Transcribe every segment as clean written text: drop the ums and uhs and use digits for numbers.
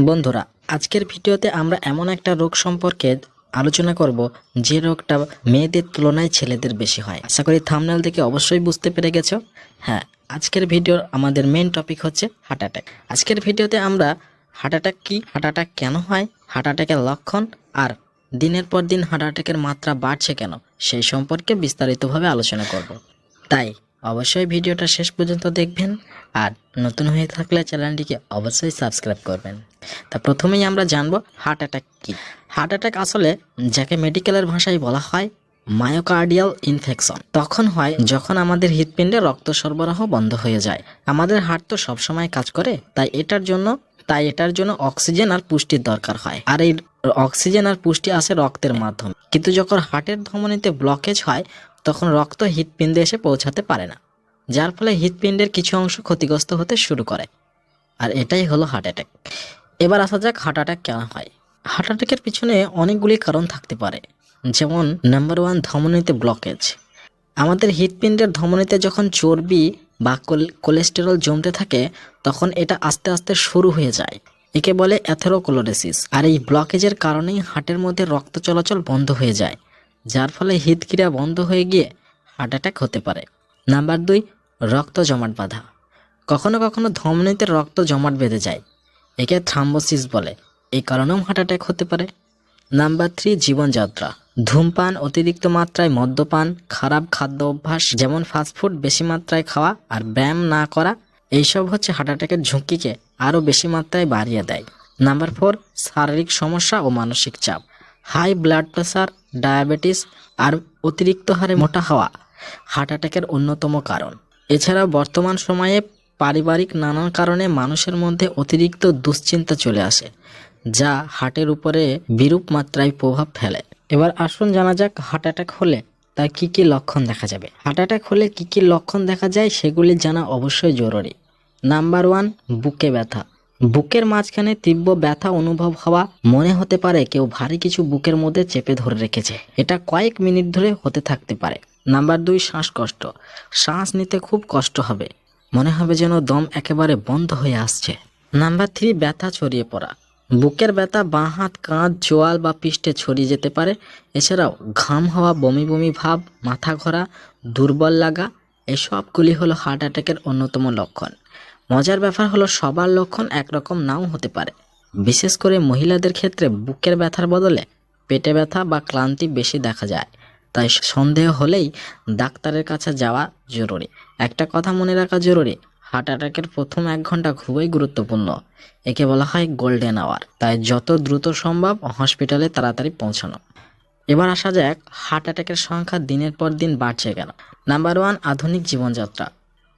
বন্ধুরা, আজকের ভিডিওতে আমরা এমন একটা রোগ সম্পর্কে আলোচনা করব যে রোগটা মেয়েদের তুলনায় ছেলেদের বেশি হয়। আশা করি থাম্বনেল দেখে অবশ্যই বুঝতে পেরে গেছো। হ্যাঁ, আজকের ভিডিওর আমাদের মেন টপিক হচ্ছে হার্ট অ্যাটাক। আজকের ভিডিওতে আমরা হার্ট অ্যাটাক কি, হার্ট অ্যাটাক কেন হয়, হার্ট অ্যাটাকের লক্ষণ আর দিনের পর দিন হার্ট অ্যাটাকের মাত্রা বাড়ছে কেন সেই সম্পর্কে বিস্তারিতভাবে আলোচনা করব। তাই অবশ্যই ভিডিওটা শেষ পর্যন্ত দেখবেন আর নতুন হয়ে থাকলে চ্যানেলটিকে অবশ্যই সাবস্ক্রাইব করবেন। তা প্রথমেই আমরা জানবো হার্ট অ্যাটাক কি। হার্ট অ্যাটাক আসলে যাকে মেডিকেলের ভাষায় বলা হয় মায়োকার্ডিয়াল ইনফেকশন তখন হয় যখন আমাদের হৃৎপিণ্ডে রক্ত সরবরাহ বন্ধ হয়ে যায়। আমাদের হার্ট তো সবসময় কাজ করে, তাই এটার জন্য অক্সিজেন আর পুষ্টির দরকার হয়। আর এই অক্সিজেন আর পুষ্টি আসে রক্তের মাধ্যমে। কিন্তু যখন হার্টের ধমনীতে ব্লকেজ হয় তখন রক্ত হৃৎপিণ্ডে এসে পৌঁছাতে পারে না, যার ফলে হৃৎপিণ্ডের কিছু অংশ ক্ষতিগ্রস্ত হতে শুরু করে। আর এটাই হলো হার্ট অ্যাটাক। এবার আসা যাক হার্ট অ্যাটাক কেন হয়। হার্ট অ্যাটাকের পিছনে অনেকগুলি কারণ থাকতে পারে, যেমন নাম্বার 1 ধমনীতে ব্লকেজ। আমাদের হৃৎপিণ্ডের ধমনীতে যখন চর্বি বা কোলেস্টেরল জমতে থাকে তখন এটা আস্তে আস্তে শুরু হয়ে যায়। একে বলে অ্যাথেরোক্লোরোসিস। আর এই ব্লকেজের কারণেই হার্টের মধ্যে রক্ত চলাচল বন্ধ হয়ে যায়, যার ফলে হৃদক্রিয়া বন্ধ হয়ে গিয়ে হার্ট অ্যাটাক হতে পারে। নাম্বার 2 রক্ত জমাট বাঁধা। কখনো কখনো ধমনীতে রক্ত জমাট বেঁধে যায়, একে থ্রাম্বোসিস বলে। এই কারণেও হার্ট অ্যাটাক হতে পারে। নাম্বার 3 জীবনযাত্রা। ধূমপান, অতিরিক্ত মাত্রায় মদ্যপান, খারাপ খাদ্য অভ্যাস যেমন ফাস্টফুড বেশি মাত্রায় খাওয়া আর ব্যায়াম না করা, এইসব হচ্ছে হার্ট অ্যাটাকের ঝুঁকিকে আরও বেশি মাত্রায় বাড়িয়ে দেয়। নাম্বার 4 শারীরিক সমস্যা ও মানসিক চাপ। হাই ব্লাড প্রেশার, ডায়াবেটিস আর অতিরিক্ত হারে মোটা হওয়া হার্ট অ্যাটাকের অন্যতম কারণ। এছাড়াও বর্তমান সময়ে পারিবারিক নানান কারণে মানুষের মধ্যে অতিরিক্ত দুশ্চিন্তা চলে আসে, যা হার্টের উপরে বিরূপ মাত্রায় প্রভাব ফেলে। এবার আসুন জানা যাক হার্ট অ্যাটাক হলে তার কি কি লক্ষণ দেখা যাবে। হার্ট অ্যাটাক হলে কি কি লক্ষণ দেখা যায় সেগুলি জানা অবশ্যই জরুরি। নাম্বার 1 বুকে ব্যথা। বুকের মাঝখানে তীব্র ব্যথা অনুভব হওয়া, মনে হতে পারে কেউ ভারী কিছু বুকের মধ্যে চেপে ধরে রেখেছে। এটা কয়েক মিনিট ধরে হতে থাকতে পারে। নাম্বার 2 শ্বাসকষ্ট। শ্বাস নিতে খুব কষ্ট হবে, মনে হবে যেন দম একেবারে বন্ধ হয়ে আসছে। নাম্বার 3 ব্যথা ছড়িয়ে পড়া। বুকের ব্যথা বাঁ হাত, কাঁধ, চোয়াল বা পৃষ্ঠে ছড়িয়ে যেতে পারে। এছাড়াও ঘাম হওয়া, বমি বমি ভাব, মাথা ঘোরা, দুর্বল লাগা, এই সবগুলি হলো হার্ট অ্যাটাকের অন্যতম লক্ষণ। মজার ব্যাপার হলো সবার লক্ষণ একরকম নাও হতে পারে। বিশেষ করে মহিলাদের ক্ষেত্রে বুকের ব্যথার বদলে পেটে ব্যথা বা ক্লান্তি বেশি দেখা যায়। তাই সন্দেহ হলেই ডাক্তারের কাছে যাওয়া জরুরি। একটা কথা মনে রাখা জরুরি, হার্ট অ্যাটাকের প্রথম 1 ঘন্টা খুবই গুরুত্বপূর্ণ। একে বলা হয় গোল্ডেন আওয়ার। তাই যত দ্রুত সম্ভব হসপিটালে তাড়াতাড়ি পৌঁছানো। এবার আসা যাক হার্ট অ্যাটাকের সংখ্যা দিনের পর দিন বাড়ছে কেন। নাম্বার 1 আধুনিক জীবনযাত্রা।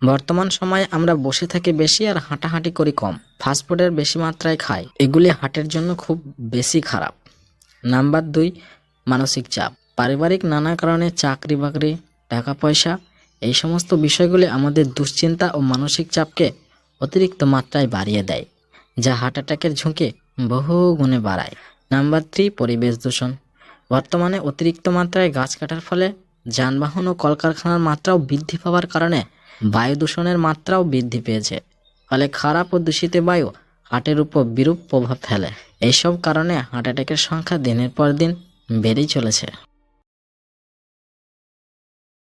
বর্তমান সময়ে আমরা বসে থাকি বেশি আর হাঁটাহাঁটি করি কম। ফাস্টফুডের বেশি মাত্রায় খাই, এগুলি হার্টের জন্য খুব বেশি খারাপ। নাম্বার 2 মানসিক চাপ। পারিবারিক নানা কারণে চাকরি বাকরি, টাকা পয়সা, এই সমস্ত বিষয়গুলি আমাদের দুশ্চিন্তা ও মানসিক চাপকে অতিরিক্ত মাত্রায় বাড়িয়ে দেয়, যা হার্ট অ্যাটাকের ঝুঁকি বহু গুণে বাড়ায়। নাম্বার 3 পরিবেশ দূষণ। বর্তমানে অতিরিক্ত মাত্রায় গাছ কাটার ফলে যানবাহন ও কলকারখানার মাত্রাও বৃদ্ধি পাওয়ার কারণে বায়ু দূষণের মাত্রাও বৃদ্ধি পেয়েছে। ফলে খারাপ ও দূষিত বায়ু হার্টের উপর বিরূপ প্রভাব ফেলে। এইসব কারণে হার্ট অ্যাটাকের সংখ্যা দিনের পর দিন বেড়েই চলেছে।